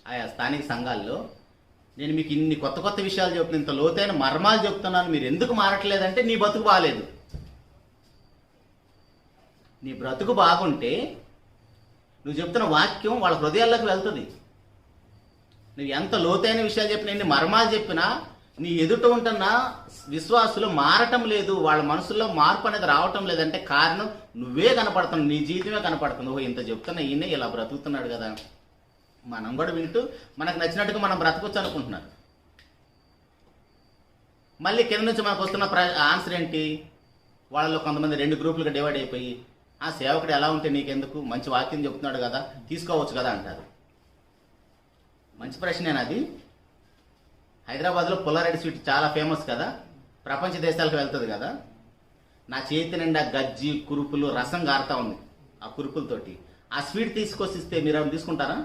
ఆయా స్థానిక సంఘాల్లో నేను మీకు ఇన్ని కొత్త కొత్త విషయాలు చెప్తున్నా, ఇంత లోతైన మర్మాలు చెప్తున్నాను, మీరు ఎందుకు మారట్లేదంటే నీ బతుకు బాగాలేదు. నీ బ్రతుకు బాగుంటే నువ్వు చెప్తున్న వాక్యం వాళ్ళ హృదయాల్లోకి వెళ్తుంది. నువ్వు ఎంత లోతైన విషయాలు చెప్పినా, ఎన్ని మర్మాలు చెప్పినా నీ ఎదుట ఉంటున్న విశ్వాసులు మారటం లేదు, వాళ్ళ మనసులో మార్పు అనేది రావటం లేదంటే కారణం నువ్వే కనపడుతున్నావు, నీ జీవితమే కనపడుతుంది. ఓహో, ఇంత చెప్తున్నా ఈయనే ఇలా బ్రతుకుతున్నాడు కదా, మనం కూడా వింటూ మనకు నచ్చినట్టుగా మనం బ్రతకొచ్చు అనుకుంటున్నారు. మళ్ళీ కింద నుంచి మనకు వస్తున్న ఆన్సర్ ఏంటి? వాళ్ళలో కొంతమంది 2 గ్రూపులుగా డివైడ్ అయిపోయి, ఆ సేవకుడు ఎలా ఉంటే నీకెందుకు, మంచి వాక్యం చెప్తున్నాడు కదా, తీసుకోవచ్చు కదా అంటారు. మంచి ప్రశ్నేనా అది? హైదరాబాద్లో పుల్లారెడ్డి స్వీట్ చాలా ఫేమస్ కదా, ప్రపంచ దేశాలకు వెళ్తుంది కదా. నా చేతి నిండా గజ్జి, కురుపులు, రసం గారుతా ఉంది. ఆ కురుపులతోటి ఆ స్వీట్ తీసుకొచ్చిస్తే మీరు తీసుకుంటారా?